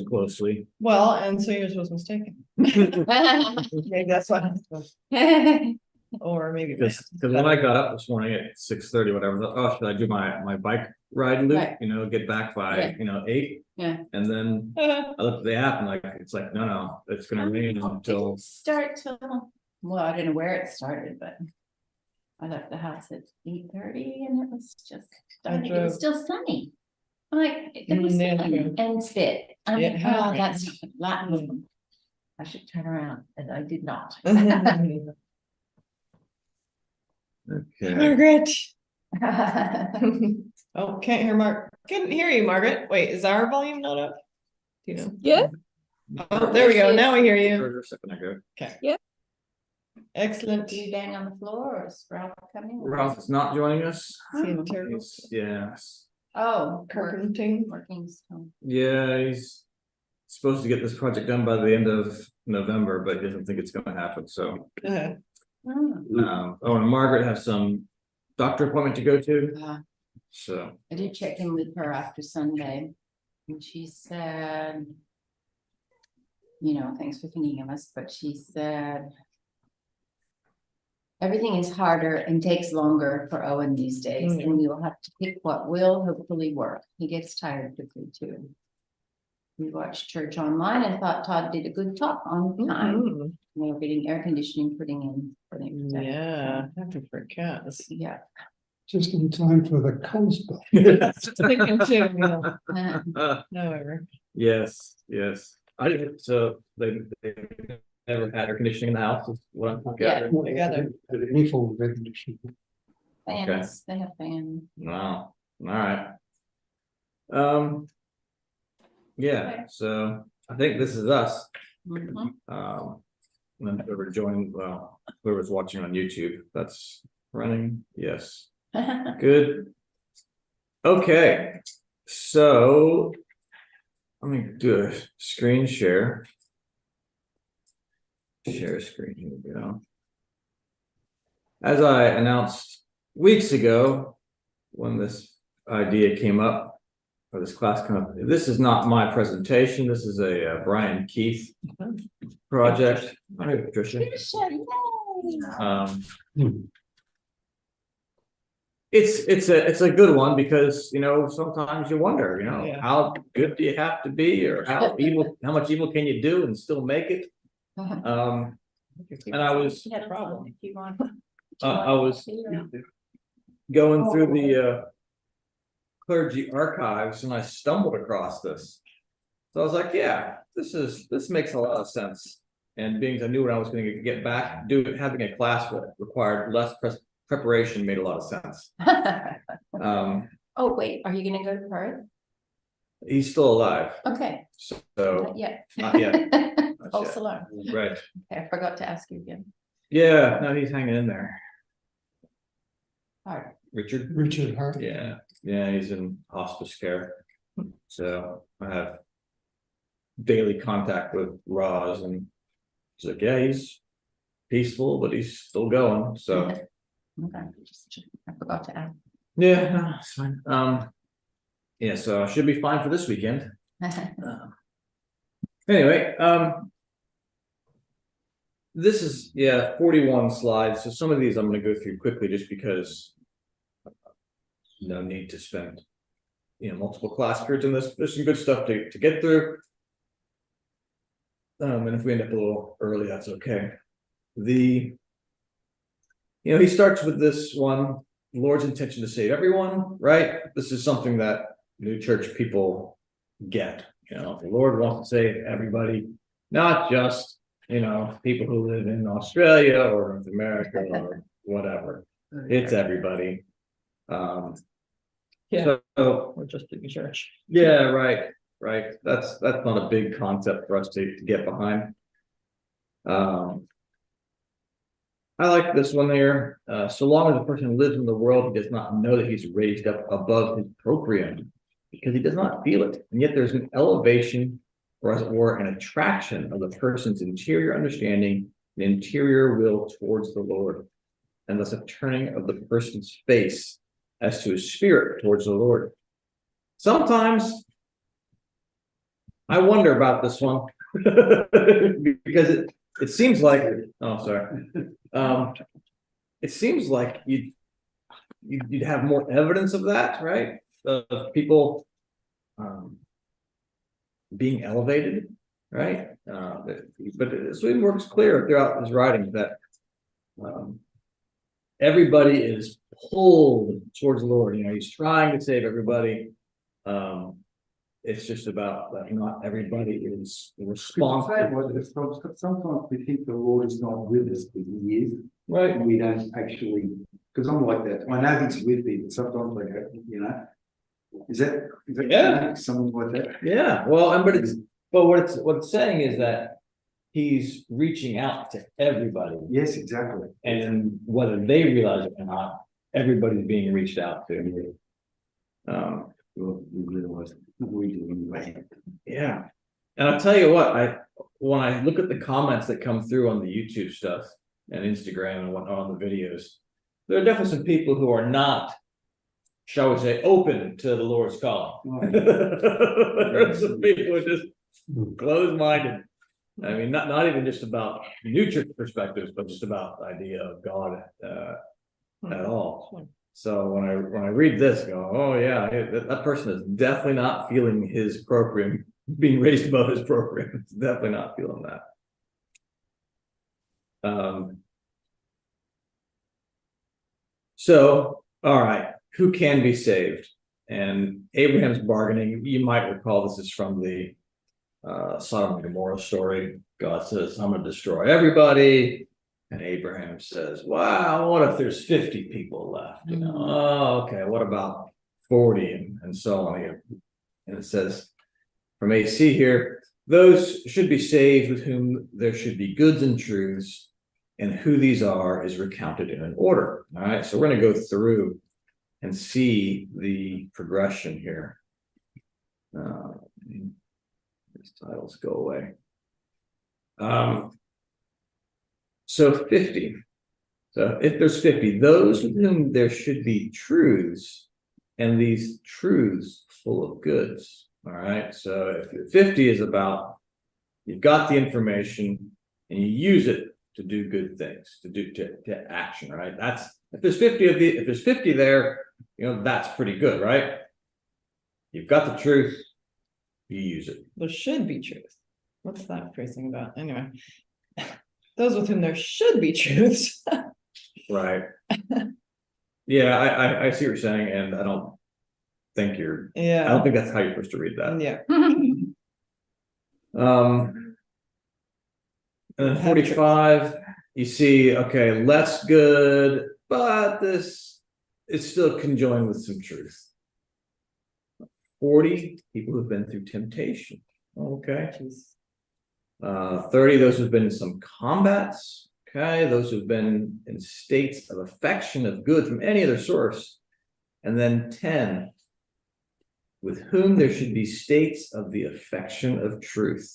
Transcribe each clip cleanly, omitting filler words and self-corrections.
closely. Well, and so yours was mistaken. Maybe that's what. Or maybe. Because when I got up this morning at 6:30, whatever, I thought, oh, should I do my bike ride loop? Right. Get back by 8. Yeah. And then I looked at the app and it's like, no, it's gonna rain It until. didn't start till, well, I don't know where it started, but I left the house at 8:30 and it was just starting. It was still sunny. I'm like, it was sunny and spit. I'm like, oh, that's Latin. I should turn around, and I did not. Okay. Margaret. Oh, can't hear Can't hear you, Margaret. Wait, is our volume not up? Do you know? Yeah. Oh, there we go. Now we hear you. For a second ago. Okay. Yeah. Excellent. Do you bang on the floor or is Ralph coming? Ralph is not joining us. He's Oh, carpenting. working still. Yeah, he's supposed to get this project done by the end of November, but he doesn't think it's gonna happen, so. And Margaret has some doctor appointment to go to, so. I did check in with her after Sunday, and she said, thanks for thinking of us, but she said, everything is harder and takes longer for Owen these days, and we will have to pick what will hopefully work. He gets tired quickly too. We watched church online and thought Todd did a good talk on time. We were getting air conditioning putting in for them. Yeah, happy for cats. Yeah. Just in time for the coast. Thinking too, however. Yes. I didn't, so they never had air conditioning in the house, is what I'm gathering. Together. Full air conditioning. Fans, they have fans. Wow, all right. Yeah, so I think this is us. And then whoever joined, whoever's watching on YouTube, that's running, yes. Good. Okay, so let me do a screen share. Share screen, here we go. As I announced weeks ago, when this idea came up, or this class came up, this is not my presentation. This is a Brian Keith project. Hi, Patricia. It's a good one because sometimes you wonder how good do you have to be, or how much evil can you do and still make it. And I was going through the clergy archives and I stumbled across this, so I was like, yeah, this makes a lot of sense. And being I knew what I was going to get back, having a class that required less preparation made a lot of sense. Oh wait, are you going to go to Perth? He's still alive. Okay. So Not yet. Not yet. False alarm. Right. Okay, I forgot to ask you again. Yeah, no, he's hanging in there. Hard. Richard Hart. Yeah, he's in hospice care. So I have daily contact with Roz, and he's like, yeah, he's peaceful, but he's still going. So Okay, I forgot to ask. yeah, no, it's fine. Yeah, so I should be fine for this weekend. Anyway, this is 41 slides. So some of these I'm going to go through quickly just because no need to spend multiple class periods on this. There's some good stuff to get through. And if we end up a little early, that's okay. He starts with this one, the Lord's intention to save everyone, right? This is something that new church people get. The Lord wants to save everybody, not just people who live in Australia or North America or whatever. It's everybody. So We're just in church. yeah, right. That's not a big concept for us to get behind. I like this one here. So long as a person lives in the world, he does not know that he's raised up above his proprium, because he does not feel it. And yet there's an elevation, or as it were, an attraction of the person's interior understanding, the interior will towards the Lord, and thus a turning of the person's face as to his spirit towards the Lord. Sometimes I wonder about this one. Because it seems like, oh, sorry. It seems like you'd have more evidence of that, right? Of people being elevated, right? But Swedenborg is clear throughout his writings that everybody is pulled towards the Lord. You know, he's trying to save everybody. It's just about that not everybody is responsible. Sometimes we think the Lord is not with us, but he is. Right. And we don't actually, because I'm like that. I know he's with me, but sometimes I go, you know, is that Yeah. something like that? Yeah. Well, but what it's saying is that he's reaching out to everybody. Yes, exactly. And whether they realize it or not, everybody's being reached out to. Well, we realize we do anyway. Yeah. And I'll tell you what, when I look at the comments that come through on the YouTube stuff and Instagram and whatnot on the videos, there are definitely some people who are not, shall we say, open to the Lord's call. There are some people who are just closed-minded. I mean, not even just about new church perspectives, but just about the idea of God at all. So when I read this, go, oh yeah, that person is definitely not feeling his proprium, being raised above his proprium. It's definitely not feeling that. So, all right, who can be saved? And Abraham's bargaining, you might recall this is from the Sodom and Gomorrah story. God says, I'm going to destroy everybody. And Abraham says, wow, what if there's 50 people left? You know, oh, okay, what about 40 and so on here? And it says from AC here, those should be saved with whom there should be goods and truths, and who these are is recounted in an order. All right, so we're going to go through and see the progression here. These titles go away. So 50. So if there's 50, those with whom there should be truths, and these truths full of goods. All right. So if 50 is about you've got the information and you use it to do good things, to action, right? That's if there's 50 there, you know, that's pretty good, right? You've got the truth, you use it. There should be truth. What's that phrasing about? Anyway. Those with whom there should be truths. Right. Yeah, I see what you're saying, and I don't think that's how you're supposed to read that. Yeah. And then 45, you see, okay, less good, but this is still conjoined with some truth. 40, people who've been through temptation. Okay. 30, those who've been in some combats. Okay, those who've been in states of affection of good from any other source. And then 10, with whom there should be states of the affection of truth.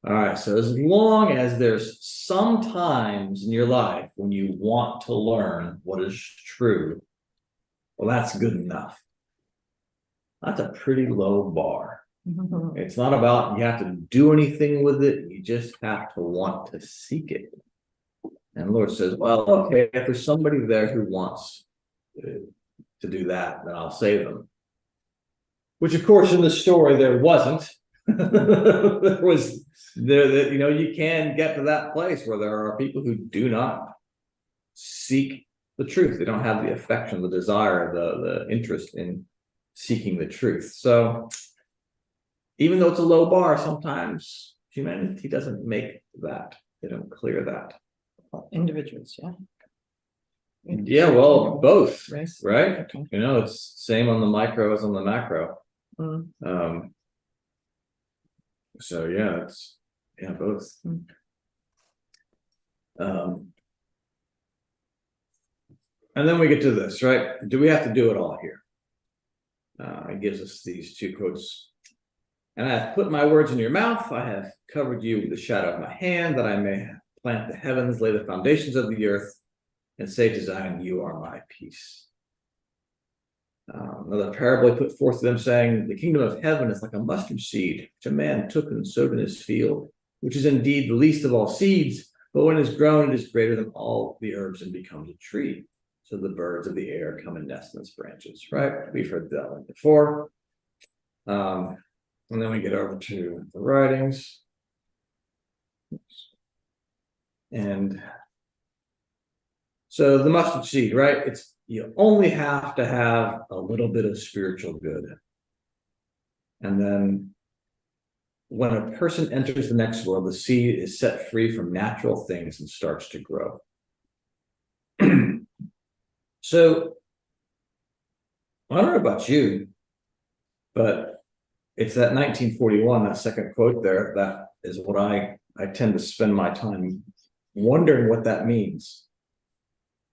All right, so as long as there's some times in your life when you want to learn what is true, well, that's good enough. That's a pretty low bar. It's not about you have to do anything with it. You just have to want to seek it. And the Lord says, well, okay, if there's somebody there who wants to do that, then I'll save them. Which, of course, in the story, there wasn't. There was, you know, you can get to that place where there are people who do not seek the truth. They don't have the affection, the desire, the interest in seeking the truth. So even though it's a low bar, sometimes humanity doesn't make that. They don't clear that. Individuals, yeah. Yeah, well, both, Race. right? Okay. You know, it's same on the micro as on the macro. So yeah, it's both. And then we get to this, right? Do we have to do it all here? It gives us these two quotes. And I have put my words in your mouth. I have covered you with the shadow of my hand, that I may plant the heavens, lay the foundations of the earth, and say to Zion, you are my peace. Another parable he put forth to them, saying, the kingdom of heaven is like a mustard seed, which a man took and sowed in his field, which is indeed the least of all seeds, but when it is grown, it is greater than all the herbs and becomes a tree. So the birds of the air come and nest in its branches, right? We've heard that one before. And then we get over to the writings. And so the mustard seed, right? You only have to have a little bit of spiritual good. And then when a person enters the next world, the seed is set free from natural things and starts to grow. So I don't know about you, but it's that 1941, that second quote there, that is what I tend to spend my time wondering what that means.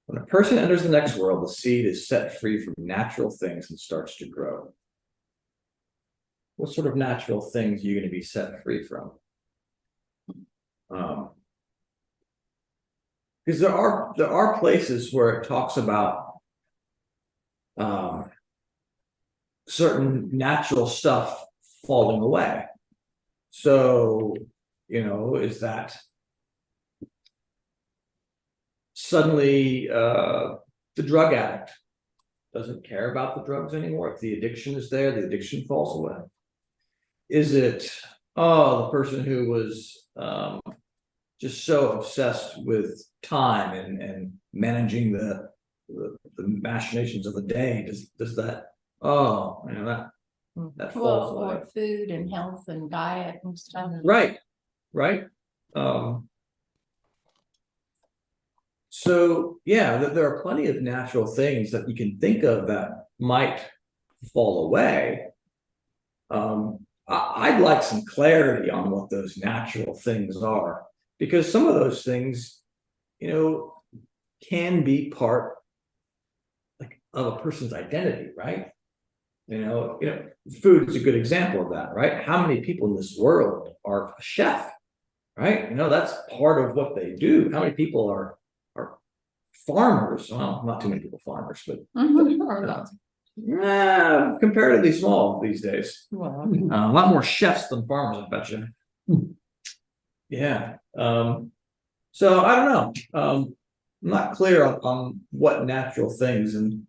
When a person enters the next world, the seed is set free from natural things and starts to grow. What sort of natural things are you going to be set free from? Because there are places where it talks about certain natural stuff falling away. So, is that suddenly the drug addict doesn't care about the drugs anymore? If the addiction is there, the addiction falls away. Is it, the person who was just so obsessed with time and managing the machinations of the day, does that, that falls away. Or food and health and diet and stuff. Right. So yeah, there are plenty of natural things that you can think of that might fall away. I'd like some clarity on what those natural things are, because some of those things, can be part of a person's identity, right? Food is a good example of that, right? How many people in this world are a chef, right? That's part of what they do. How many people are farmers? Well, not too many people farmers, but comparatively small these days. A lot more chefs than farmers, I bet you. Yeah. So I don't know. I'm not clear on what natural things, and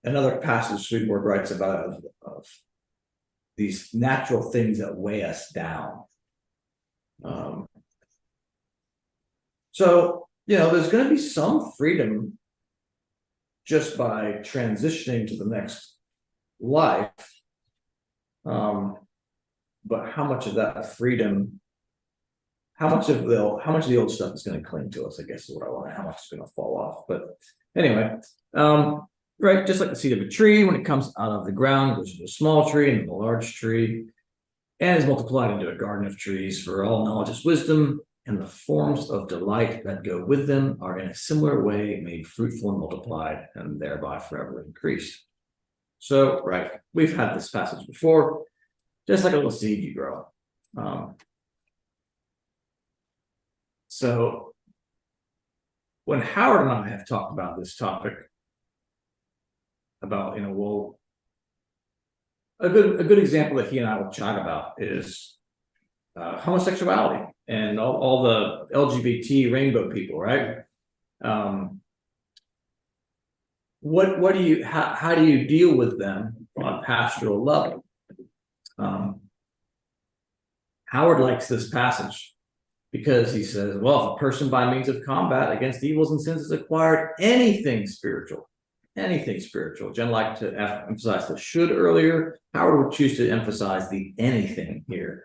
another passage Swedenborg writes about of these natural things that weigh us down. So there's going to be some freedom just by transitioning to the next life. But how much of that freedom, how much of the old stuff is going to cling to us, I guess is what I want. How much is going to fall off. But anyway, right, just like the seed of a tree, when it comes out of the ground, it goes to a small tree and then a large tree, and is multiplied into a garden of trees, for all knowledge is wisdom, and the forms of delight that go with them are in a similar way made fruitful and multiplied, and thereby forever increased. So, right, we've had this passage before. Just like a little seed, you grow. So when Howard and I have talked about this topic, about a good example that he and I will chat about is homosexuality and all the LGBT rainbow people, right? How do you deal with them on a pastoral level? Howard likes this passage because he says, well, if a person by means of combat against evils and sins has acquired anything spiritual, Jen liked to emphasize the should earlier. Howard would choose to emphasize the anything here.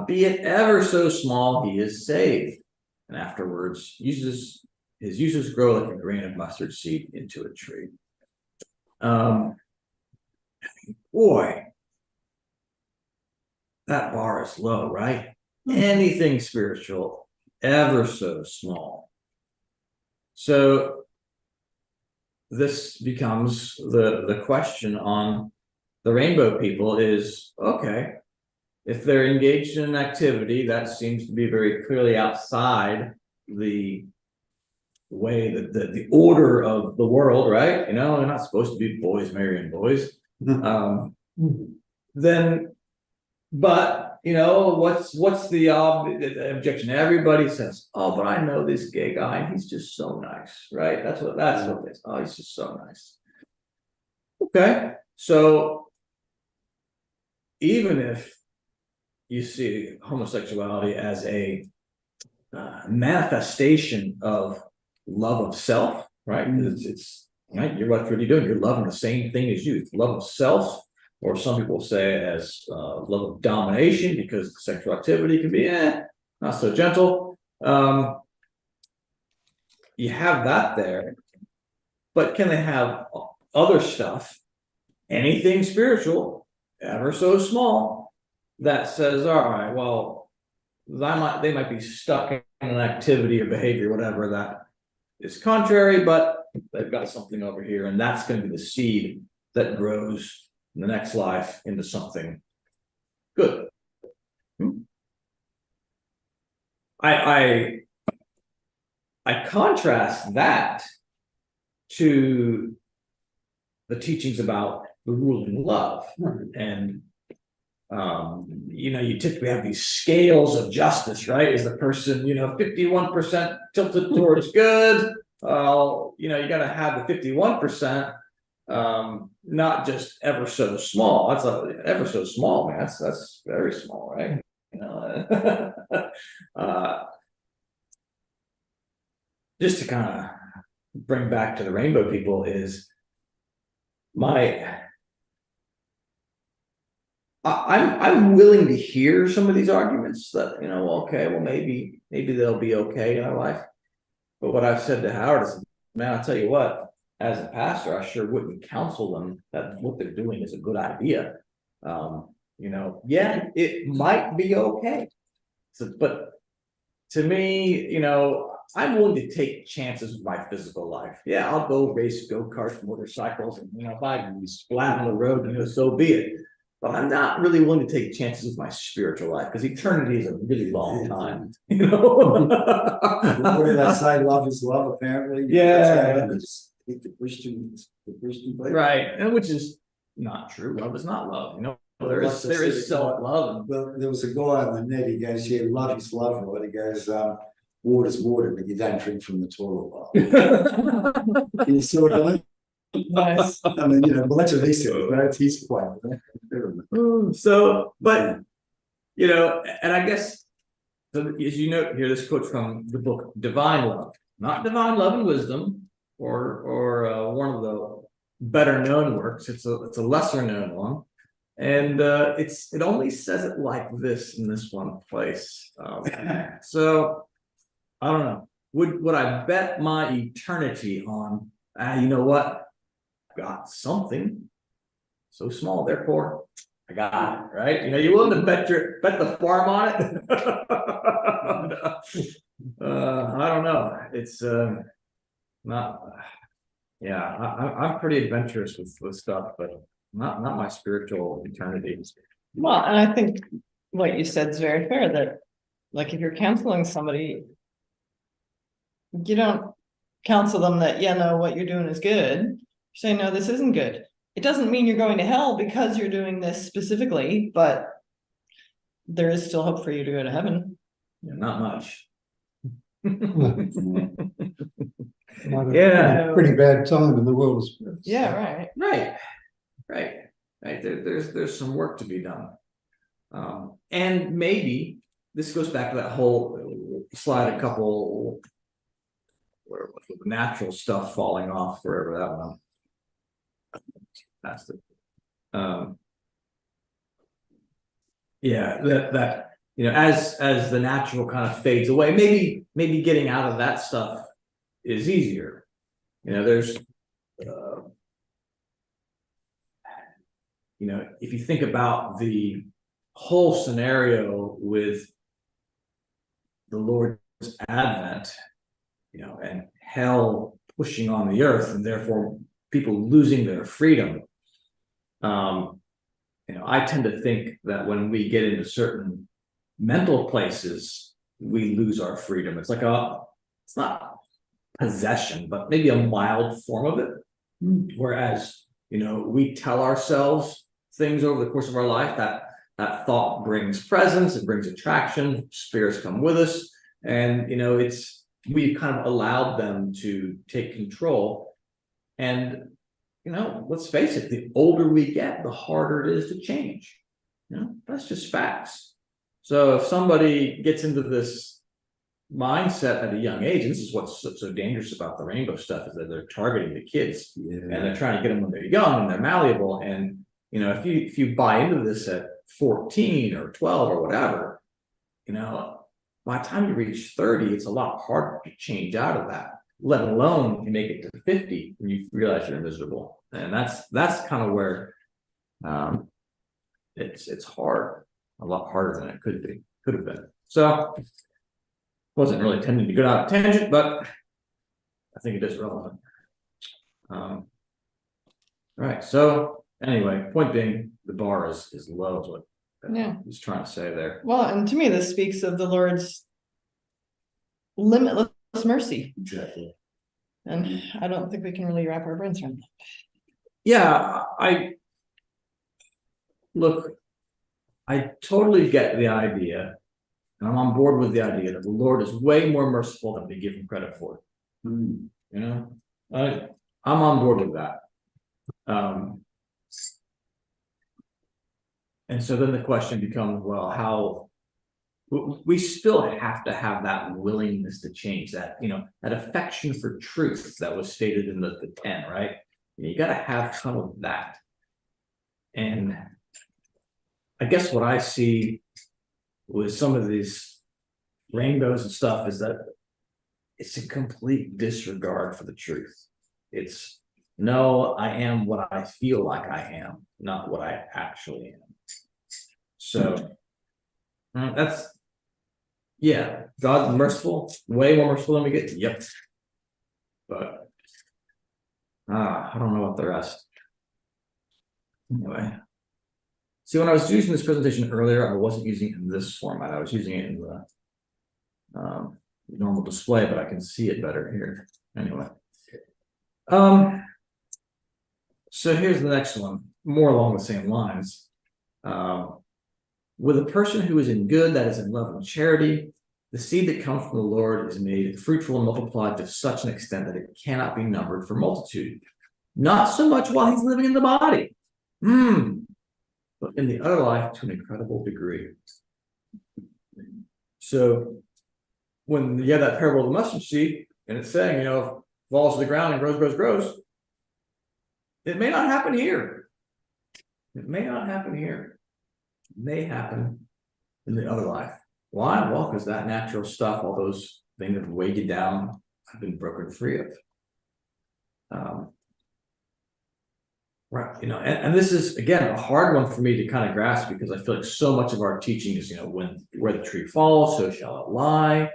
Be it ever so small, he is saved. And afterwards, his uses grow like a grain of mustard seed into a tree. Boy, that bar is low, right? Anything spiritual, ever so small. So this becomes the question on the rainbow people is, okay, if they're engaged in an activity that seems to be very clearly outside the way that the order of the world, right? You know, they're not supposed to be boys marrying boys. Then, but you know, what's the objection? Everybody says, "Oh, but I know this gay guy, and he's just so nice," right? That's what it is. Oh, he's just so nice. Okay, so even if you see homosexuality as a manifestation of love of self, right? It's right. You're what are you doing? You're loving the same thing as you. It's love of self, or some people say as love of domination, because the sexual activity can be not so gentle. You have that there, but can they have other stuff, anything spiritual, ever so small, that says, all right, well, they might be stuck in an activity or behavior, whatever, that is contrary, but they've got something over here, and that's going to be the seed that grows in the next life into something good. I contrast that to the teachings about the ruling love. And you know, you typically have these scales of justice, right? Is the person, you know, 51% tilted towards good? You know, you got to have the 51%, not just ever so small. That's ever so small, man. That's very small, right? You know, just to kind of bring back to the rainbow people is I'm willing to hear some of these arguments that, you know, okay, well, maybe they'll be okay in our life. But what I've said to Howard is, man, I'll tell you what, as a pastor, I sure wouldn't counsel them that what they're doing is a good idea. You know, yeah, it might be okay. So, but to me, you know, I'm willing to take chances with my physical life. Yeah, I'll go race go-karts, motorcycles, and, you know, if I splat on the road, you know, so be it. But I'm not really willing to take chances with my spiritual life, because eternity is a really long time, you know. That side, love is love, apparently. Yeah. Just take the Christian way. Right, and which is not true. Love is not love. You know, there is self-love. Well, there was a guy on the net. He goes, "Yeah, love is love," right? He goes, "Water's water, but you don't drink from the toilet bowl." You sort of. Nice. I mean, you know, well, that's what he said. That's his point. So, but you know, and I guess, so as you note here, this quote's from the book Divine Love, not Divine Love and Wisdom, or one of the better known works. It's a lesser known one, and it only says it like this in this one place. So I don't know. Would I bet my eternity on? You know what? Got something so small, therefore I got it, right? You know, you're willing to bet the farm on it. I don't know. It's not. Yeah, I'm pretty adventurous with stuff, but not my spiritual eternity. Well, and I think what you said is very fair, that like if you're counseling somebody, you don't counsel them that, yeah, no, what you're doing is good. Say, no, this isn't good. It doesn't mean you're going to hell because you're doing this specifically, but there is still hope for you to go to heaven. Yeah, not much. Yeah, pretty bad time in the world of spirits. Yeah, right. There's some work to be done, and maybe this goes back to that whole slide. A couple, where was the natural stuff falling off, wherever that one. Past it. Yeah, that you know, as the natural kind of fades away, maybe getting out of that stuff is easier. You know, there's you know, if you think about the whole scenario with the Lord's advent, you know, and hell pushing on the earth, and therefore people losing their freedom. You know, I tend to think that when we get into certain mental places, we lose our freedom. It's like it's not possession, but maybe a mild form of it. Whereas, we tell ourselves things over the course of our life that thought brings presence, it brings attraction, spirits come with us. And, we've kind of allowed them to take control. And, let's face it, the older we get, the harder it is to change. That's just facts. So if somebody gets into this mindset at a young age, and this is what's so dangerous about the rainbow stuff, is that they're targeting the kids, and they're trying to get them when they're young and they're malleable. And if you buy into this at 14 or 12 or whatever, by the time you reach 30, it's a lot harder to change out of that, let alone you make it to 50 and you realize you're miserable. And that's kind of where it's hard, a lot harder than it could have been. So wasn't really intending to go down a tangent, but I think it is relevant. Right. So anyway, point being, the bar is low, is what he's trying to say there. Well, and to me, this speaks of the Lord's limitless mercy. Exactly. And I don't think we can really wrap our brains around that. Yeah, I totally get the idea, and I'm on board with the idea that the Lord is way more merciful than we give him credit for. I'm on board with that. And so then the question becomes, well, how we still have to have that willingness to change, that that affection for truth that was stated in the 10, right? You got to have some of that. And I guess what I see with some of these rainbows and stuff is that it's a complete disregard for the truth. It's, no, I am what I feel like I am, not what I actually am. So that's, God's merciful, way more merciful than we get. Yep. But I don't know about the rest. Anyway. See, when I was using this presentation earlier, I wasn't using it in this format. I was using it in the normal display, but I can see it better here. Anyway. So here's the next one, more along the same lines. With a person who is in good, that is in love and charity, the seed that comes from the Lord is made fruitful and multiplied to such an extent that it cannot be numbered for multitude. Not so much while he's living in the body, but in the other life to an incredible degree. So when you have that parable of the mustard seed, and it's saying, falls to the ground and grows, it may not happen here. It may not happen here. It may happen in the other life. Why? Well, because that natural stuff, all those things that weigh you down, have been broken free of. Right, and this is, again, a hard one for me to kind of grasp, because I feel like so much of our teaching is, where the tree falls, so shall it lie.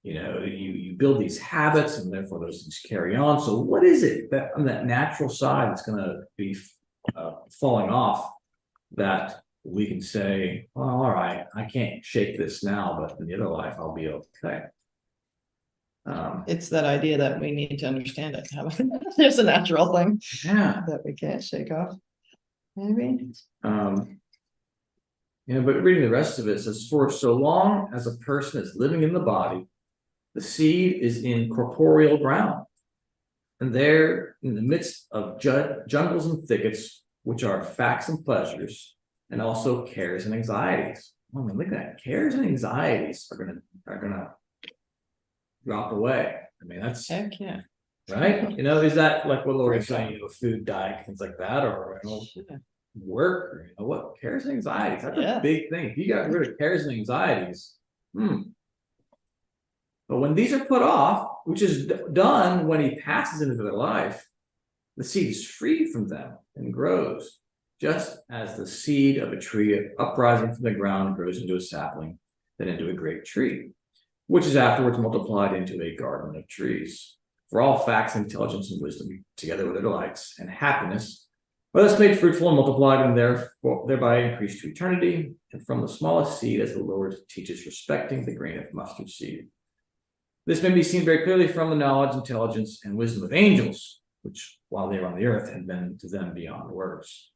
You build these habits, and therefore those things carry on. So what is it that on that natural side that's going to be falling off, that we can say, well, all right, I can't shake this now, but in the other life I'll be okay. It's that idea that we need to understand it. There's a natural thing that we can't shake off. Maybe. But reading the rest of it says, for so long as a person is living in the body, the seed is in corporeal ground, and there in the midst of jungles and thickets, which are facts and pleasures, and also cares and anxieties. Oh, look at that. Cares and anxieties are gonna drop away. I mean, that's heck yeah. Right. Is that like what Lori is saying, food, diet, things like that, or work, or what, cares and anxieties? That's a big thing. If you got rid of cares and anxieties, but when these are put off, which is done when he passes into their life, the seed is freed from them and grows, just as the seed of a tree uprising from the ground grows into a sapling, then into a great tree, which is afterwards multiplied into a garden of trees. For all facts, intelligence, and wisdom, together with their delights and happiness, are thus made fruitful and multiplied, and thereby increased to eternity. And from the smallest seed, as the Lord teaches respecting the grain of mustard seed. This may be seen very clearly from the knowledge, intelligence, and wisdom of angels, which, while they were on the earth, had been to them beyond words.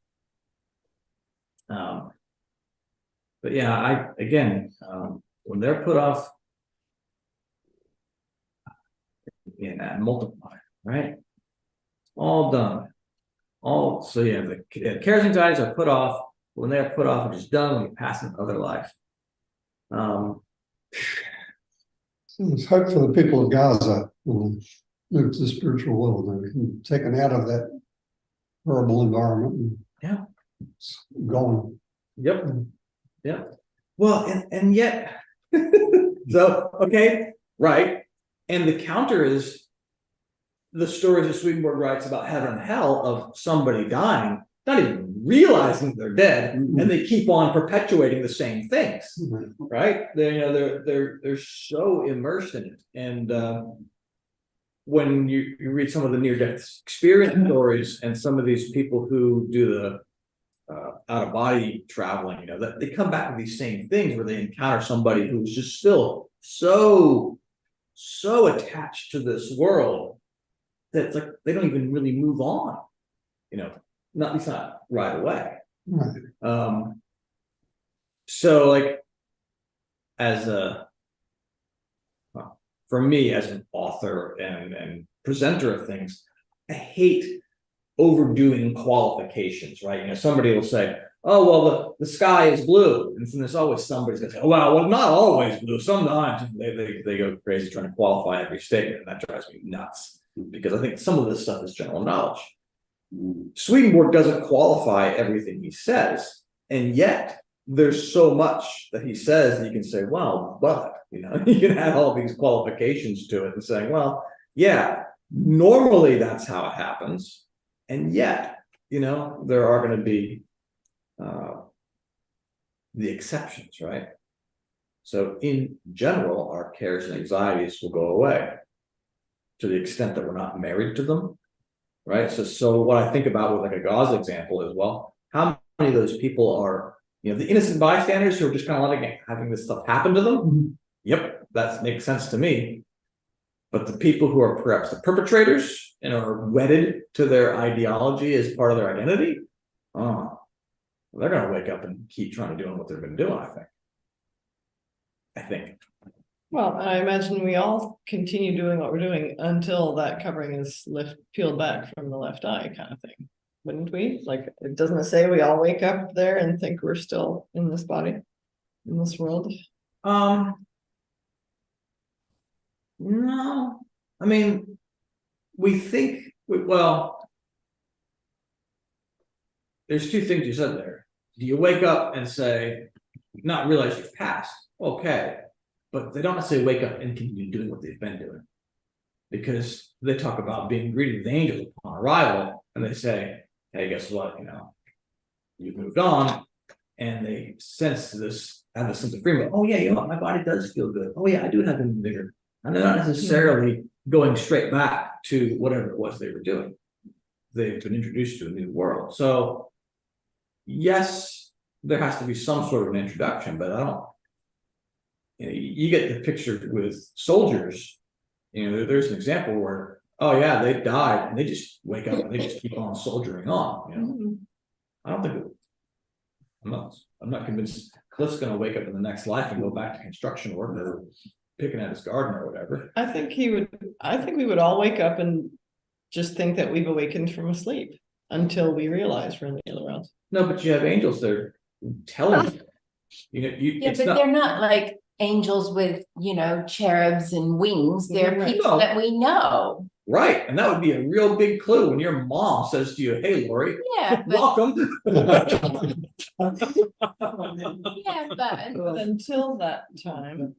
But yeah, when they're put off, and multiply, right? All done. So yeah, the cares and anxieties are put off. When they are put off, it is done. We pass into other life. It's hope for the people of Gaza who move to the spiritual world. They're taken out of that horrible environment. And Yeah. it's gone. Yep. Yep. Well, and yet, so okay, right. And the counter is the stories that Swedenborg writes about heaven and hell of somebody dying, not even realizing they're dead, and they keep on perpetuating the same things, right? They're so immersed in it. And when you read some of the near-death experience stories and some of these people who do the out-of-body traveling, that they come back with these same things where they encounter somebody who's just still so attached to this world that it's like they don't even really move on, not at least not right away. Right. So like for me as an author and presenter of things, I hate overdoing qualifications, right? Somebody will say, oh, well, the sky is blue. And then there's always somebody's gonna say, oh, well, not always blue. Sometimes they go crazy trying to qualify every statement, and that drives me nuts because I think some of this stuff is general knowledge. Swedenborg doesn't qualify everything he says, and yet there's so much that he says that you can say, well, but you can add all these qualifications to it and saying, well, yeah, normally that's how it happens, and yet there are going to be the exceptions, right? So in general, our cares and anxieties will go away to the extent that we're not married to them, right? So what I think about with like a Gaza example is, well, how many of those people are, the innocent bystanders who are just kind of having this stuff happen to them? Yep, that makes sense to me. But the people who are perhaps the perpetrators and are wedded to their ideology as part of their identity, they're going to wake up and keep trying to do what they've been doing, I think. Well, I imagine we all continue doing what we're doing until that covering is peeled back from the left eye, kind of thing, wouldn't we? Like, it doesn't say we all wake up there and think we're still in this body, in this world? No, I mean, we think, well, there's two things you said there. Do you wake up and say, not realize you've passed? Okay. But they don't necessarily wake up and continue doing what they've been doing. Because they talk about being greeted with angels upon arrival, and they say, hey, guess what? You've moved on, and they have this sense of freedom. Oh, yeah, my body does feel good. Oh, yeah, I do have them bigger. And they're not necessarily going straight back to whatever it was they were doing. They've been introduced to a new world. So, yes, there has to be some sort of an introduction, but I don't. You get the picture with soldiers. There's an example where, oh yeah, they died and they just wake up and they just keep on soldiering on. I don't think I'm not convinced Cliff's going to wake up in the next life and go back to construction work or picking at his garden or whatever. I think we would all wake up and just think that we've awakened from sleep until we realize we're in the other world. No, but you have angels there telling you. Yeah, but they're not like angels with cherubs and wings. They're people that we know, right? And that would be a real big clue when your mom says to you, hey Lori, welcome. Yeah, but until that time,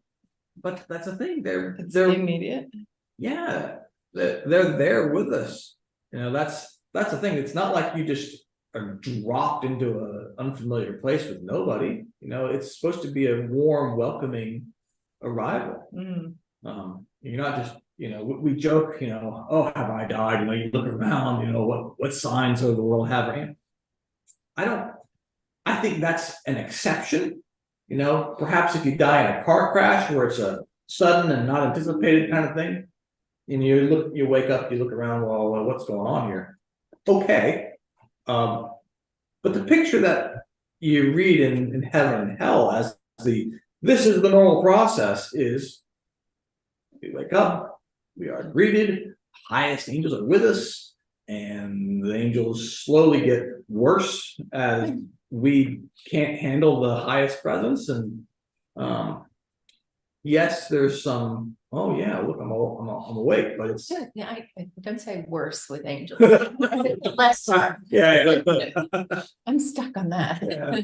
but that's the thing, they're immediate. Yeah, they're there with us. That's the thing. It's not like you just are dropped into an unfamiliar place with nobody. It's supposed to be a warm, welcoming arrival. You're not just, we joke, oh, have I died? You look around, what signs of the world have I? I think that's an exception. Perhaps if you die in a car crash where it's a sudden and not anticipated kind of thing. And you wake up, you look around, well, what's going on here? Okay. But the picture that you read in heaven and hell as this is the normal process is we wake up, we are greeted, highest angels are with us, and the angels slowly get worse as we can't handle the highest presence. And yes, there's some, oh yeah, look, I'm awake, but it's Yeah, I don't say worse with angels. Lesser. yeah. I'm stuck on that. Yeah.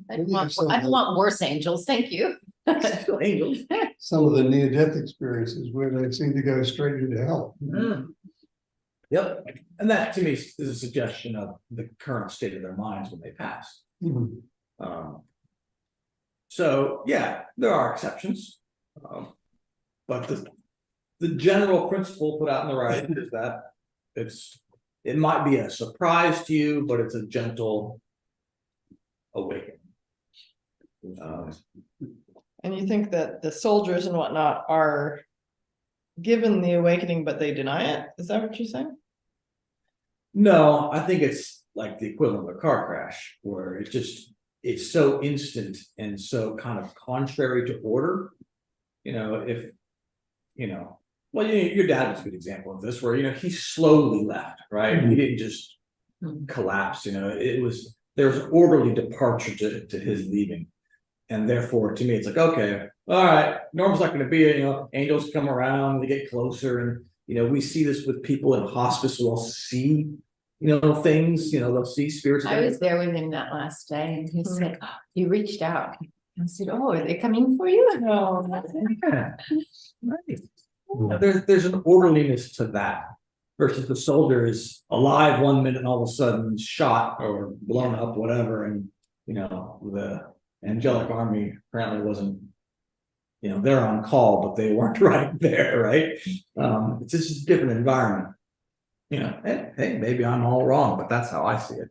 I don't want worse angels, thank you. Still angels. Some of the near-death experiences where they seem to go straight into hell. Yep, and that to me is a suggestion of the current state of their minds when they pass. Mhm. So yeah, there are exceptions, but the general principle put out in the writing is that it might be a surprise to you, but it's a gentle awakening. And you think that the soldiers and whatnot are given the awakening, but they deny it? Is that what you're saying? No, I think it's like the equivalent of a car crash where it's so instant and so kind of contrary to order. Well, your dad was a good example of this, where he slowly left, right? He didn't just collapse. There was an orderly departure to his leaving, and therefore, to me, it's like, okay, all right, Norm's not going to be it. Angels come around, they get closer, and we see this with people in hospice who will see, things. They'll see spirits. I was there with him that last day, and he said, he reached out. I said, oh, are they coming for you? No. Yeah. Right. There's an orderliness to that versus the soldier is alive 1 minute and all of a sudden shot or blown up, whatever. And the angelic army apparently wasn't, they're on call, but they weren't right there, right? It's just a different environment. Hey, maybe I'm all wrong, but that's how I see it.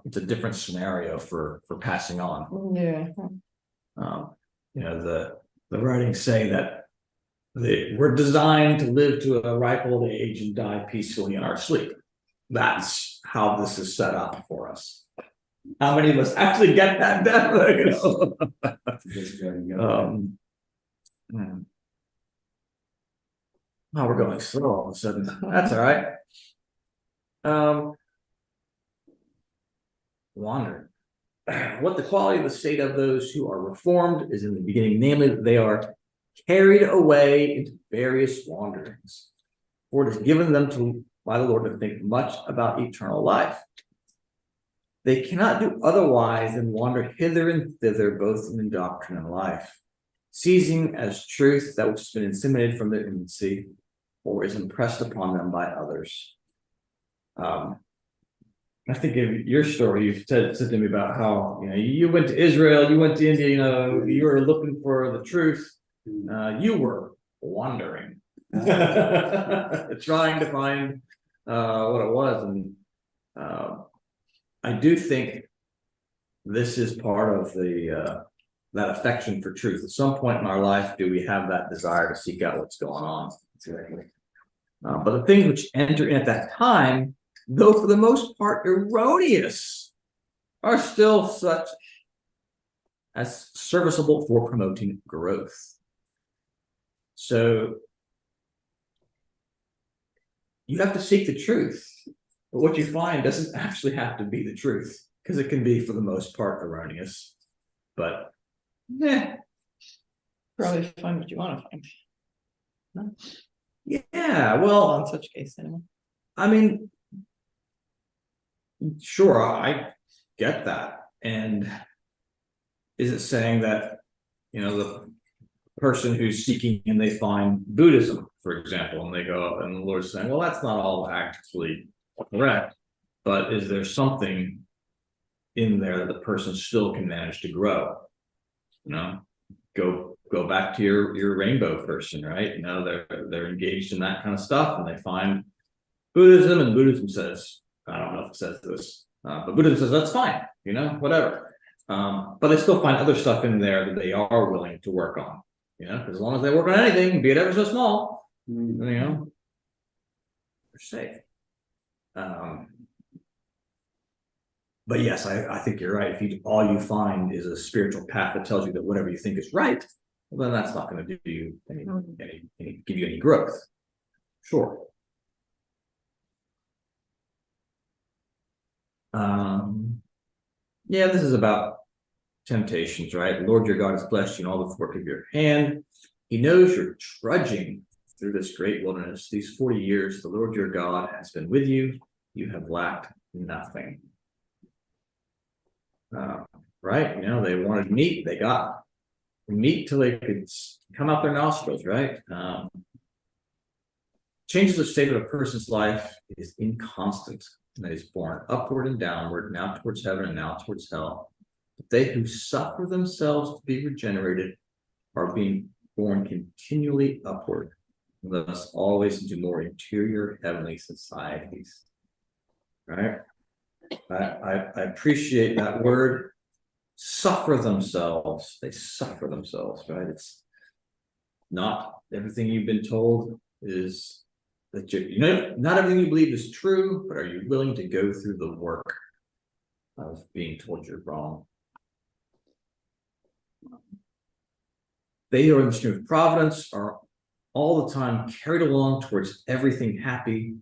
It's a different scenario for passing on. Yeah. The writings say that we're designed to live to a ripe old age and die peacefully in our sleep. That's how this is set up for us. How many of us actually get that death? Oh, we're going slow all of a sudden. That's all right. Wander. What the quality of the state of those who are reformed is in the beginning, namely that they are carried away into various wanderings. For it is given them by the Lord to think much about eternal life. They cannot do otherwise than wander hither and thither, both in doctrine and life, seizing as truth that which has been inseminated from their infancy, or is impressed upon them by others. I think of your story. You've said to me about how you went to Israel, you went to India. You were looking for the truth. You were wandering, trying to find what it was, and I do think this is part of that affection for truth. At some point in our life, do we have that desire to seek out what's going on? Exactly. But the things which enter in at that time, though for the most part erroneous, are still such as serviceable for promoting growth. So you have to seek the truth, but what you find doesn't actually have to be the truth, because it can be for the most part erroneous. But Probably find what you want to find. Yeah, well, in such case, anyway. I mean, sure, I get that. And is it saying that, the person who's seeking and they find Buddhism, for example, and they go, and the Lord's saying, well, that's not all actually correct, but is there something in there that the person still can manage to grow? Go back to your rainbow person, right? They're engaged in that kind of stuff, and they find Buddhism, and Buddhism says, I don't know if it says this, but Buddhism says that's fine, whatever. But they still find other stuff in there that they are willing to work on. You know, because as long as they work on anything, be it ever so small, Mm. you know, they're safe. But yes, I think you're right. If all you find is a spiritual path that tells you that whatever you think is right, well, then that's not going to do you give you any growth. Sure. Yeah, this is about temptations, right? The Lord your God has blessed you in all the work of your hand. He knows you're trudging through this great wilderness. These 40 years, the Lord your God has been with you. You have lacked nothing. Right? You know, they wanted meat. They got meat till they could come out their nostrils, right? Changes of state of a person's life is inconstant. And is born upward and downward, now towards heaven and now towards hell. But they who suffer themselves to be regenerated are being born continually upward, thus always into more interior heavenly societies. Right? I appreciate that word. Suffer themselves. They suffer themselves, right? It's not everything you've been told is that you know, not everything you believe is true, but are you willing to go through the work of being told you're wrong? They who are in the stream of providence are all the time carried along towards everything happy,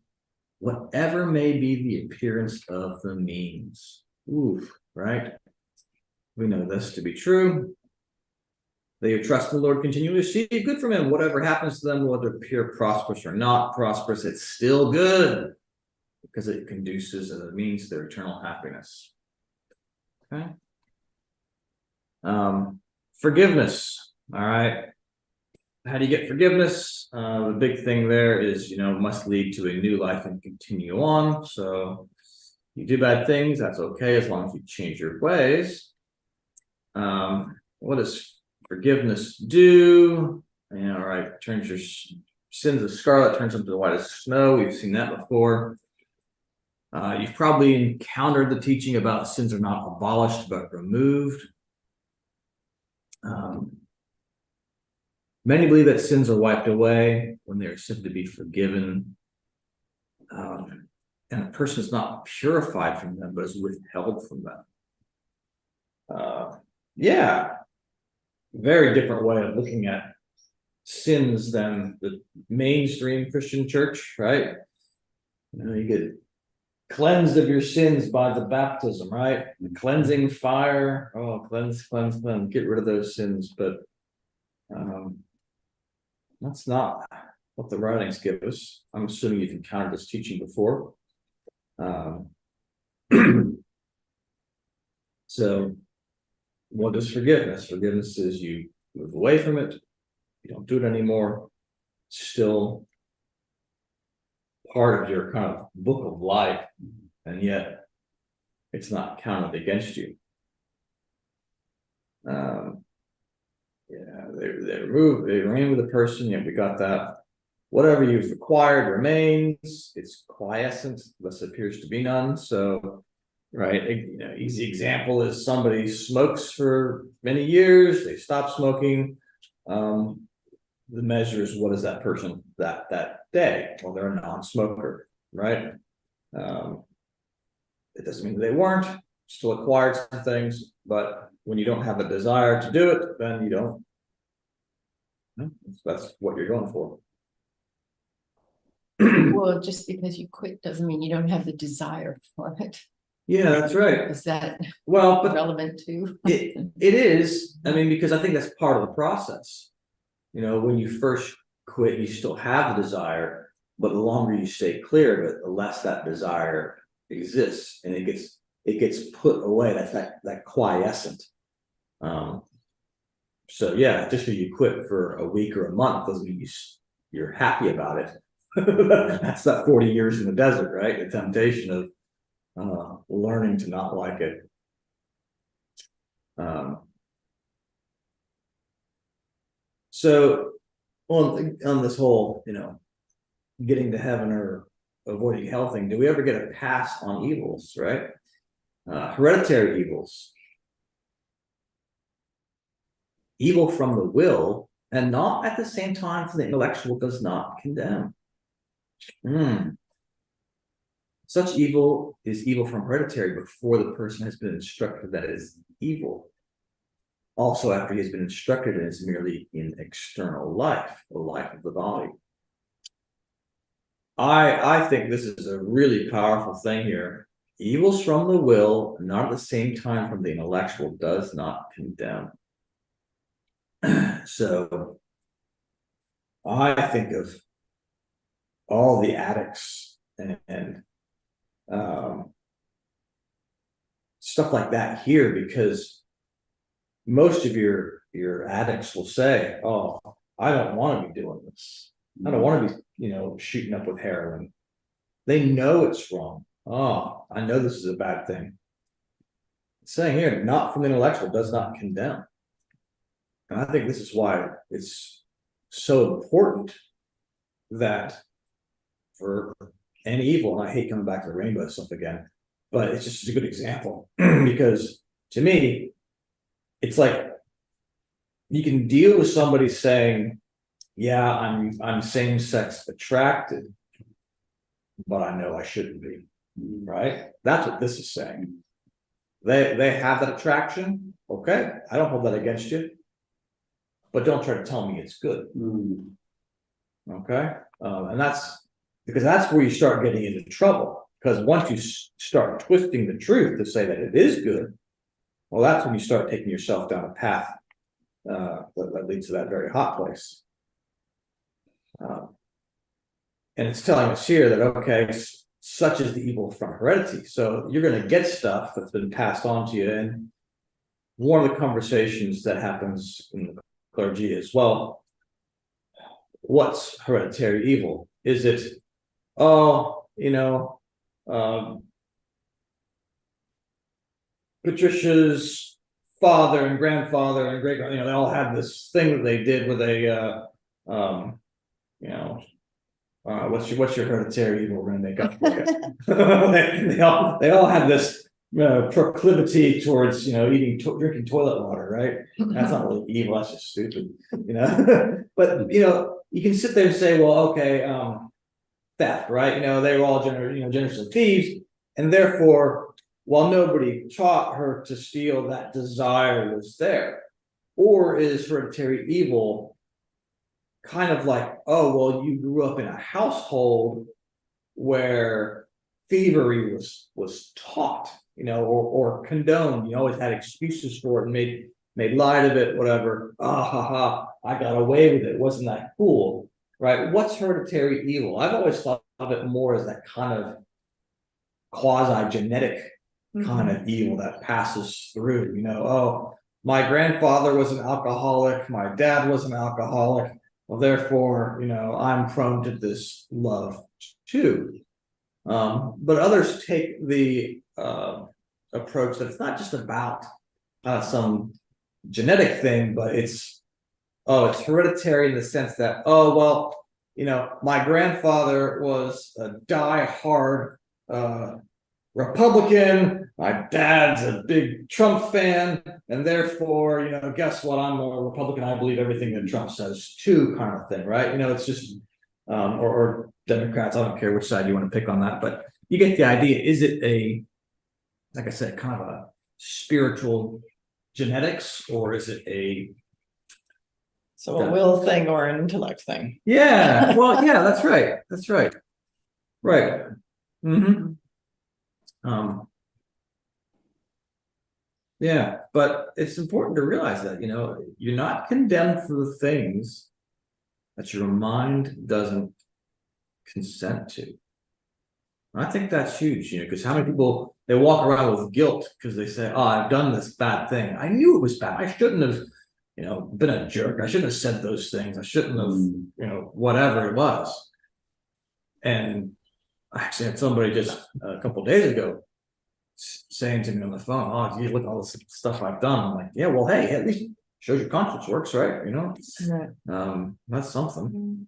whatever may be the appearance of the means. Oof, right? We know this to be true. They who trust in the Lord continually receive good from him. Whatever happens to them, whether it appear prosperous or not prosperous, it's still good because it conduces and it means their eternal happiness. Okay. Forgiveness. All right. How do you get forgiveness? The big thing there is, you know, must lead to a new life and continue on. So you do bad things, that's okay as long as you change your ways. What does forgiveness do? And all right, turns your sins of scarlet, turns them to the white as snow. We've seen that before. You've probably encountered the teaching about sins are not abolished but removed. Many believe that sins are wiped away when they are said to be forgiven. And a person is not purified from them, but is withheld from them. Yeah, very different way of looking at sins than the mainstream Christian church, right? You know, you get cleansed of your sins by the baptism, right? The cleansing fire. Oh, cleanse, get rid of those sins. But that's not what the writings give us. I'm assuming you've encountered this teaching before. So what is forgiveness? Forgiveness is you move away from it. You don't do it anymore. It's still part of your kind of book of life, and yet it's not counted against you. Yeah, they remain with the person. Yeah, we got that. Whatever you've acquired remains. It's quiescent, thus appears to be none. So, right, you know, easy example is somebody smokes for many years. They stop smoking. The measure is what is that person that day? Well, they're a non-smoker, right? It doesn't mean they weren't, still acquired some things, but when you don't have a desire to do it, then you don't. That's what you're going for. Well, just because you quit doesn't mean you don't have the desire for it. Yeah, that's right. Is that well, but relevant too? it is. I mean, because I think that's part of the process. You know, when you first quit, you still have the desire, but the longer you stay clear of it, the less that desire exists, and it gets put away. That's that quiescent. So yeah, just because you quit for a week or a month doesn't mean you're happy about it. That's that 40 years in the desert, right? The temptation of learning to not like it. So on this whole, you know, getting to heaven or avoiding hell thing, do we ever get a pass on evils, right? Hereditary evils. Evil from the will and not at the same time for the intellectual does not condemn. Such evil is evil from hereditary before the person has been instructed that it is evil. Also, after he has been instructed, it is merely in external life, the life of the body. I think this is a really powerful thing here. Evils from the will, not at the same time from the intellectual, does not condemn. So I think of all the addicts and stuff like that here, because most of your addicts will say, oh, I don't want to be doing this. I don't want to be, shooting up with heroin. They know it's wrong. Oh, I know this is a bad thing. It's saying here, not from the intellectual, does not condemn. And I think this is why it's so important that for any evil, and I hate coming back to the rainbow stuff again, but it's just a good example because to me, it's like you can deal with somebody saying, yeah, I'm same-sex attracted, but I know I shouldn't be, right? That's what this is saying. They have that attraction, okay, I don't hold that against you, but don't try to tell me it's good. Okay, and that's because that's where you start getting into trouble, because once you start twisting the truth to say that it is good, well, that's when you start taking yourself down a path that leads to that very hot place. And it's telling us here that, okay, such is the evil from heredity. So you're going to get stuff that's been passed on to you. And one of the conversations that happens in the clergy is, well, what's hereditary evil? Is it, Patricia's father and grandfather and great, they all had this thing that they did where they, what's your hereditary evil? We're gonna make up for it. they all have this proclivity towards drinking toilet water, right? That's not really evil. That's just stupid, But you can sit there and say, well, okay, theft, right? They were all generous thieves, and therefore, while nobody taught her to steal, that desire was there. Or is hereditary evil kind of like, oh, well, you grew up in a household where thievery was taught, or condoned. You always had excuses for it and made light of it, whatever. I got away with it. Wasn't that cool? Right? What's hereditary evil? I've always thought of it more as that kind of quasi-genetic kind of evil that passes through. My grandfather was an alcoholic, my dad was an alcoholic, well, therefore, I'm prone to this love too. But others take the approach that it's not just about some genetic thing, but it's hereditary in the sense that, my grandfather was a die-hard Republican, my dad's a big Trump fan, and therefore, guess what? I'm a Republican. I believe everything that Trump says too, kind of thing, right? It's just, or Democrats. I don't care which side you want to pick on that, but you get the idea. Is it like I said, kind of a spiritual genetics, or is it a will thing or an intellect thing? Yeah, well, yeah, that's right. That's right. Right. Mm-hmm. Yeah, but it's important to realize that, you're not condemned for the things that your mind doesn't consent to. I think that's huge, because how many people, they walk around with guilt because they say, oh, I've done this bad thing. I knew it was bad. I shouldn't have, been a jerk. I shouldn't have said those things. I shouldn't have, whatever it was. And I actually had somebody just a couple of days ago saying to me on the phone, oh, you look at all this stuff I've done. I'm like, yeah, well, hey, at least shows your conscience works, right? Right. That's something.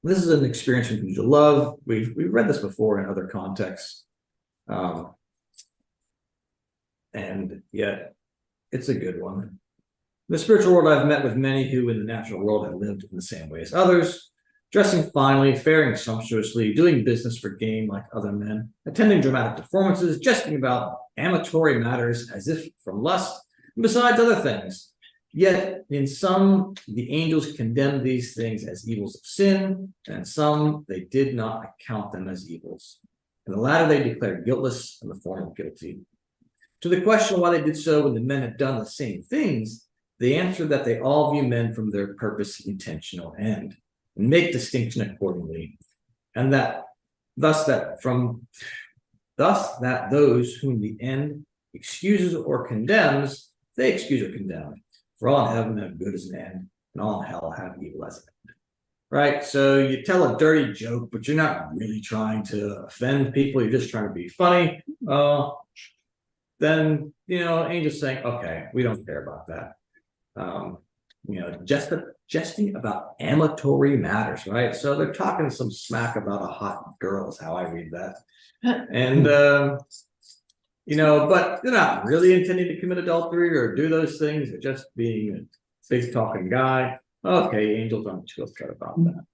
This is an experience from mutual love. We've read this before in other contexts. And yet It's a good one. In the spiritual world, I've met with many who in the natural world have lived in the same way as others, dressing finely, faring sumptuously, doing business for gain like other men, attending dramatic performances, jesting about amatory matters as if from lust, and besides other things. Yet in some, the angels condemned these things as evils of sin, and in some, they did not account them as evils. In the latter, they declared guiltless, and the former guilty. To the question why they did so when the men had done the same things, they answered that they all view men from their purpose, intention, or end, and make distinction accordingly, and that thus that those whom the end excuses or condemns, they excuse or condemn. For all in heaven have good as an end, and all in hell have evil as an end. Right? So you tell a dirty joke, but you're not really trying to offend people, you're just trying to be funny. Then, angels saying, okay, we don't care about that. Jesting about amatory matters, right? So they're talking some smack about a hot girl is how I read that. And, but they're not really intending to commit adultery or do those things. They're just being a big talking guy. Okay, angels aren't too upset about that.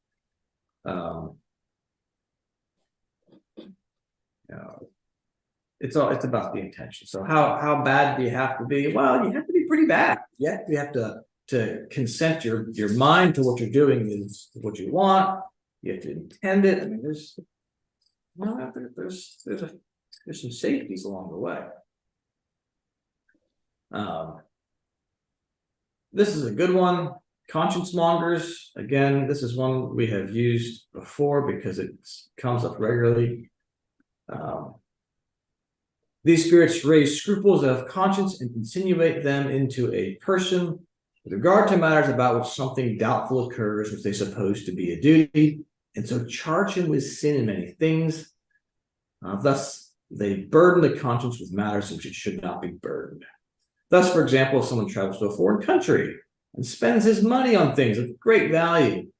It's about the intention. So how bad do you have to be? Well, you have to be pretty bad. Yeah, you have to consent your mind to what you're doing is what you want. You have to intend it. I mean, there's some safeties along the way. This is a good one. Conscience mongers. Again, this is one we have used before because it comes up regularly. These spirits raise scruples of conscience and insinuate them into a person with regard to matters about which something doubtful occurs, which they suppose to be a duty, and so charge him with sin in many things. Thus, they burden the conscience with matters which it should not be burdened. Thus, for example, if someone travels to a foreign country and spends his money on things of great value,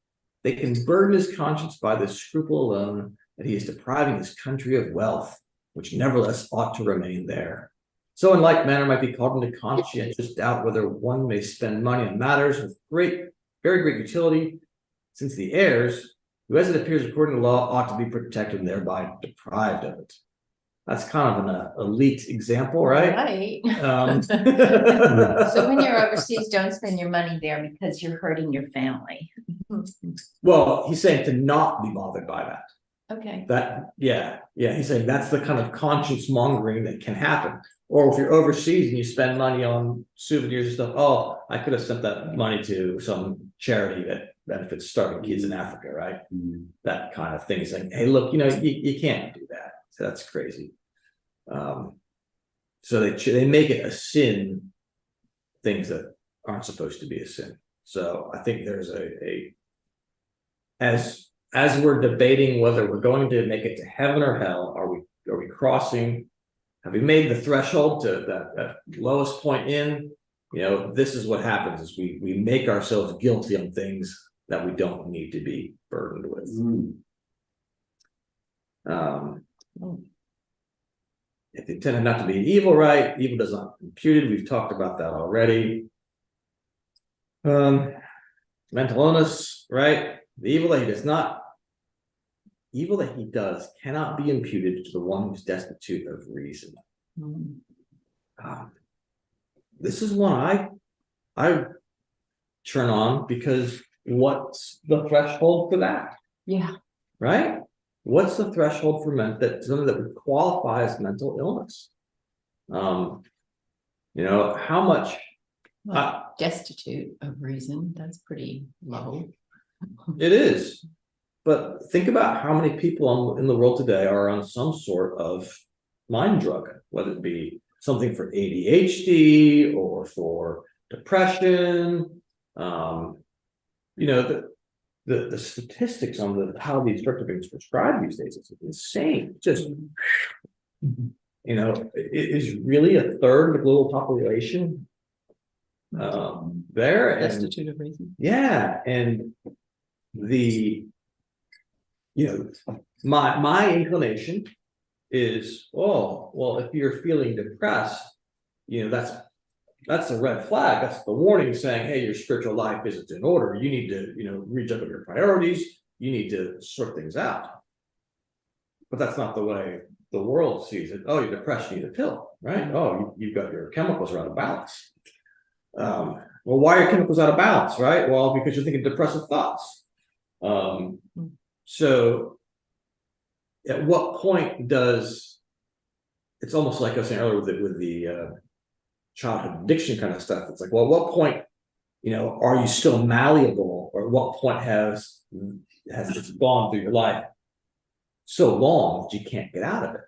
they can burden his conscience by this scruple alone that he is depriving his country of wealth, which nevertheless ought to remain there. So in like manner might be called into conscientious doubt whether one may spend money on matters with very great utility, since the heirs, who as it appears according to law, ought to be protected and thereby deprived of it. That's kind of an elite example, right? Right. So when you're overseas, don't spend your money there because you're hurting your family. Well, he's saying to not be bothered by that. Okay. He's saying that's the kind of conscience mongering that can happen. Or if you're overseas and you spend money on souvenirs and stuff, oh, I could have sent that money to some charity that benefits starving kids in Africa, right? That kind of thing. He's like, hey, look, you can't do that. So that's crazy. So they make it a sin, things that aren't supposed to be a sin. So I think there's as we're debating whether we're going to make it to heaven or hell, are we crossing? Have we made the threshold to that lowest point in? This is what happens: is we make ourselves guilty on things that we don't need to be burdened with. If they intended not to be evil, right? Evil does not imputed. We've talked about that already. Mental illness, right? The evil that he does cannot be imputed to the one who's destitute of reason. This is one I turn on because what's the threshold for that? Yeah. Right? What's the threshold for something that would qualify as mental illness? How much Destitute of reason, that's pretty low. it is. But think about how many people in the world today are on some sort of mind drug, whether it be something for ADHD or for depression. The statistics on how these drugs are being prescribed these days is insane. Just it is really a third of the global population there. Destitute of reason. Yeah, and my inclination is, if you're feeling depressed, that's that's a red flag. That's the warning saying, hey, your spiritual life isn't in order. You need to, rejiggle your priorities. You need to sort things out. But that's not the way the world sees it. Oh, you're depressed, you need a pill, right? Oh, you've got your chemicals are out of balance. Well, why are your chemicals out of balance, right? Well, because you're thinking depressive thoughts. So at what point does, it's almost like I was saying earlier with the childhood addiction kind of stuff. It's like, well, at what point, are you still malleable, or at what point has this gone through your life so long that you can't get out of it,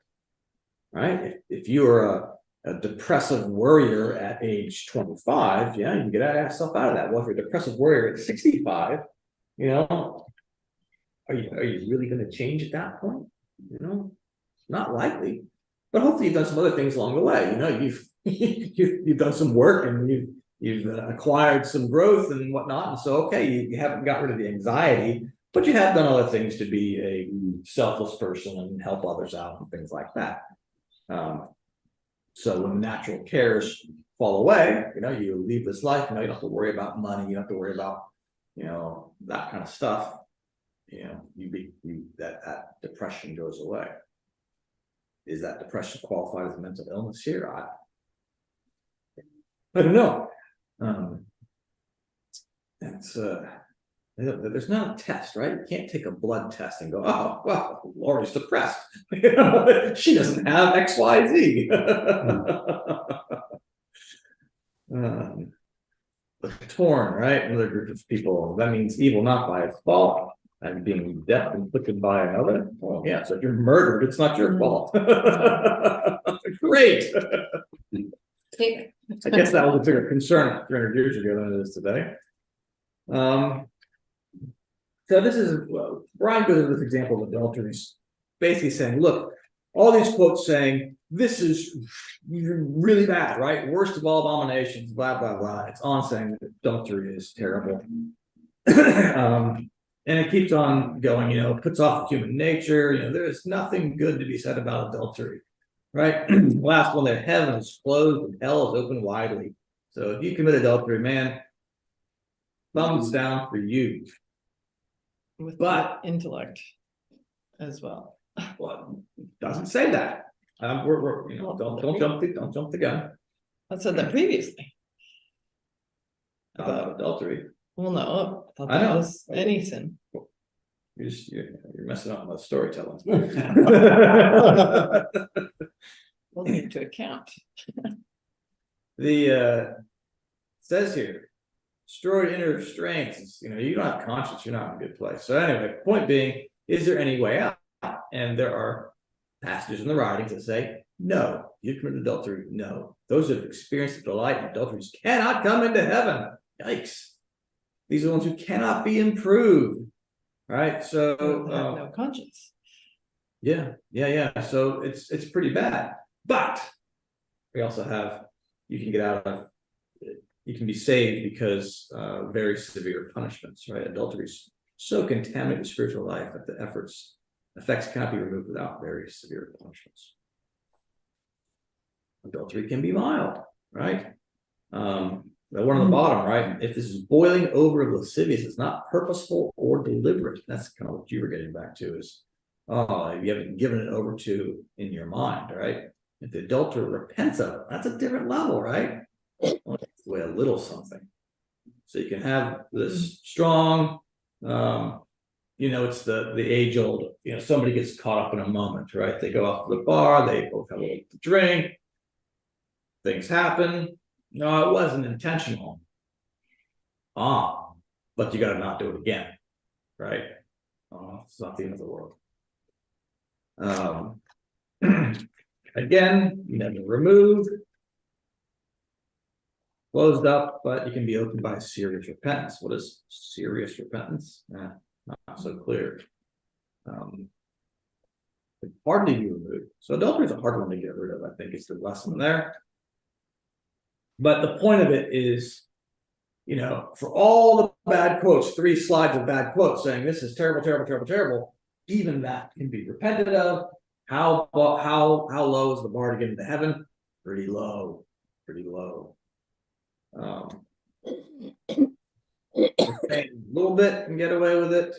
right? If you're a depressive worrier at age 25, yeah, you can get yourself out of that. Well, if you're a depressive worrier at 65, are you really going to change at that point? Not likely. But hopefully you've done some other things along the way. You've done some work, and you've acquired some growth and whatnot. And so, okay, you haven't got rid of the anxiety, but you have done other things to be a selfless person and help others out and things like that. So when natural cares fall away, you leave this life. You don't have to worry about money. You don't have to worry about, that kind of stuff. That depression goes away. Is that depression qualified as a mental illness here? I don't know. There's not a test, right? You can't take a blood test and go, oh, well, Lori's depressed. She doesn't have XYZ. Torn, right? Another group of people. That means evil not by its fault, and being death inflicted by another. Well, yeah, so if you're murdered, it's not your fault. Great. I guess that was a bigger concern 300 years ago than it is today. So this is, Brian goes into this example of adultery, basically saying, look, all these quotes saying, this is really bad, right? Worst of all abominations, blah, blah, blah. It's on saying that adultery is terrible. And it keeps on going, puts off human nature. There's nothing good to be said about adultery, right? Last one there, heaven is closed and hell is open widely. So if you commit adultery, man, thumbs down for you. With But intellect as well. Well, it doesn't say that. Don't jump the gun. I said that previously. About adultery. Well, no, I thought I that know. was any sin. You're messing up with storytelling. We'll need to account. The says here, destroyed inner strengths. You don't have conscience, you're not in a good place. So anyway, point being, is there any way out? And there are passages in the writings that say, no, you commit adultery, no. Those who have experienced the delight in adulteries cannot come into heaven. Yikes. These are the ones who cannot be improved. Right? So They have no conscience. Yeah. So it's pretty bad. But we also have, you can get out of, you can be saved because very severe punishments, right? Adultery is so contaminated the spiritual life that the effects cannot be removed without very severe punishments. Adultery can be mild, right? The one on the bottom, right? If this is boiling over lascivious, it's not purposeful or deliberate. That's kind of what you were getting back to is, you haven't given it over to in your mind, right? If the adulterer repents of it, that's a different level, right? Way a little something. So you can have this strong, it's the age old, somebody gets caught up in a moment, right? They go off to the bar, they both have a little to drink, things happen. No, it wasn't intentional. But you got to not do it again, right? It's not the end of the world. Again, removed, closed up, but you can be opened by serious repentance. What is serious repentance? Not so clear. Hard to be removed. So adultery is a hard one to get rid of. I think it's the lesson there. But the point of it is, for all the bad quotes, 3 slides of bad quotes saying this is terrible, terrible, terrible, terrible, even that can be repented of. How low is the bar to get into heaven? Pretty low, pretty low. A little bit and get away with it.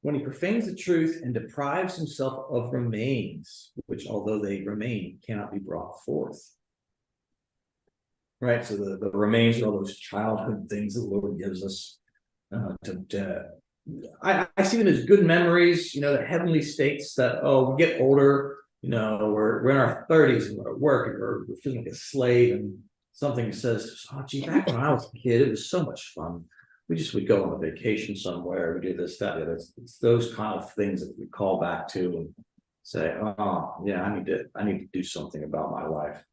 When he profanes the truth and deprives himself of remains, which although they remain, cannot be brought forth. Right, so the remains are all those childhood things that the Lord gives us. I see them as good memories, the heavenly states that, we get older, we're in our 30s and we're at work and we're feeling like a slave, and something says, oh gee, back when I was a kid, it was so much fun. We just would go on a vacation somewhere, we do this, that, the other. It's those kind of things that we call back to and say, oh yeah, I need to do something about my life.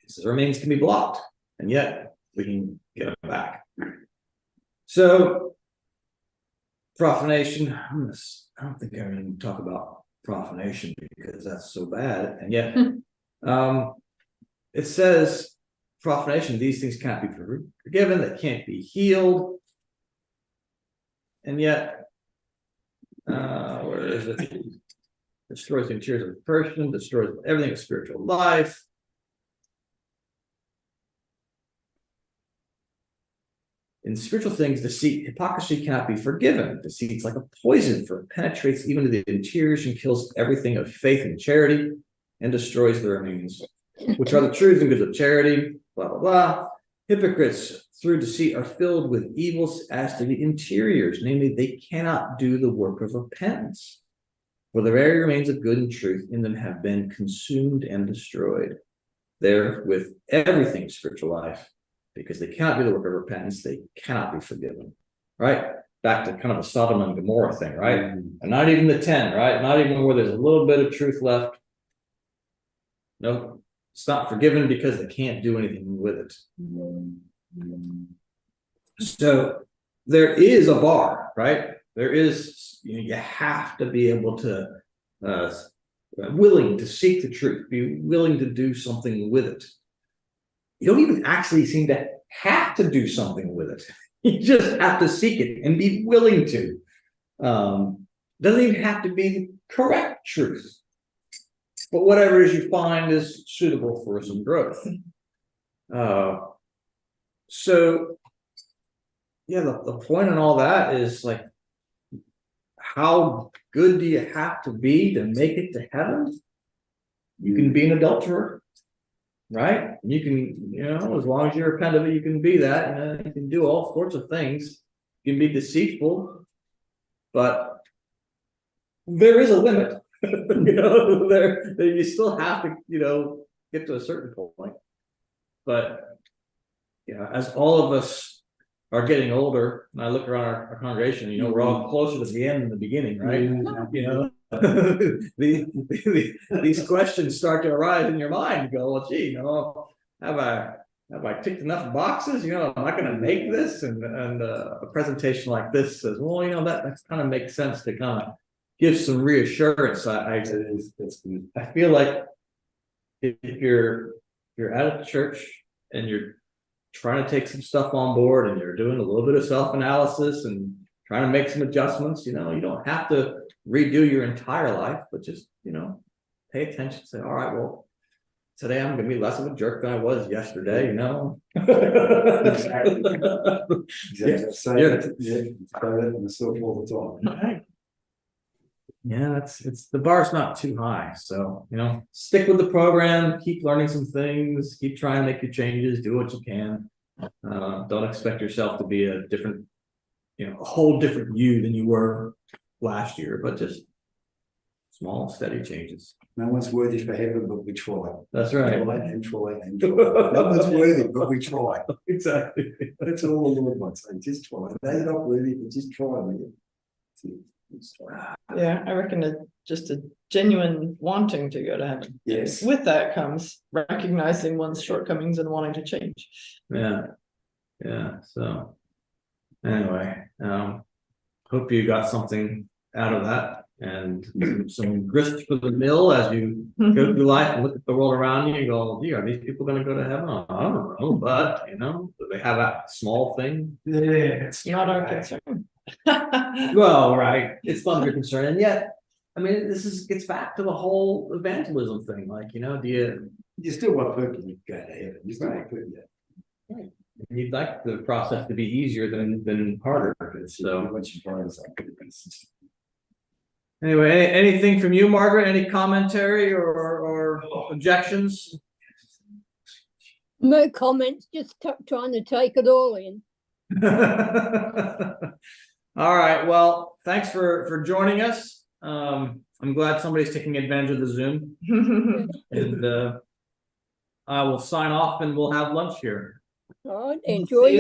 It says remains can be blocked, and yet we can get them back. So profanation, I don't think I even talk about profanation because that's so bad, and yet it says profanation, these things can't be forgiven, they can't be healed, and yet where is it? Destroys the interiors of the person, destroys everything of spiritual life. In spiritual things, deceit, hypocrisy cannot be forgiven. Deceit is like a poison, for it penetrates even to the interiors and kills everything of faith and charity and destroys the remains, which are the truths and goods of charity, blah, blah, blah. Hypocrites, through deceit, are filled with evils as to the interiors, namely, they cannot do the work of repentance. For the very remains of good and truth in them have been consumed and destroyed. There, with everything spiritual life, because they cannot do the work of repentance, they cannot be forgiven. Right? Back to kind of a Sodom and Gomorrah thing, right? And not even the 10, right? Not even where there's a little bit of truth left. No, it's not forgiven because they can't do anything with it. So there is a bar, right? There is, you have to be able to, willing to seek the truth, be willing to do something with it. You don't even actually seem to have to do something with it. You just have to seek it and be willing to. Doesn't even have to be the correct truth. But whatever it is you find is suitable for some growth. So, yeah, the point in all that is like, how good do you have to be to make it to heaven? You can be an adulterer. Right? You can, as long as you repent of it, you can be that. You can do all sorts of things. You can be deceitful, but there is a limit. You still have to, get to a certain point. But as all of us are getting older, and I look around our congregation, we're all closer to the end than the beginning, right? These questions start to arise in your mind. You go, well, gee, have I ticked enough boxes? Am I going to make this? And a presentation like this says, well, that kind of makes sense to kind of give some reassurance. I feel like if you're at a church and you're trying to take some stuff on board and you're doing a little bit of self-analysis and trying to make some adjustments, you don't have to redo your entire life, but just, pay attention, say, all right, well, today I'm going to be less of a jerk than I was yesterday, Exactly. Yeah, it's the bar's not too high. So, stick with the program, keep learning some things, keep trying to make your changes, do what you can. Don't expect yourself to be a different, a whole different you than you were last year, but just small, steady changes. No one's worthy for heaven, but we try. That's right. Try and try and try. No one's worthy, but we try. Exactly. That's all the Lord wants. Just try. They're not worthy, but just try. Yeah, I reckon just a genuine wanting to go to heaven. Yes. With that comes recognizing one's shortcomings and wanting to change. Yeah. So anyway, hope you got something out of that and some grist for the mill as you go through life and look at the world around you and go, are these people going to go to heaven? I don't know, but do they have that small thing? Yeah, it's not our concern. Well, right. It's not your concern. And yet, I mean, gets back to the whole evangelism thing, like, do you, You still want people to go to heaven, you still want people, you'd like the process to be easier than harder, so. once you find something. Anyway, anything from you, Margaret? Any commentary or objections? No comments, just trying to take it all in. All right, well, thanks for joining us. I'm glad somebody's taking advantage of the Zoom, and I will sign off and we'll have lunch here. All right, enjoy.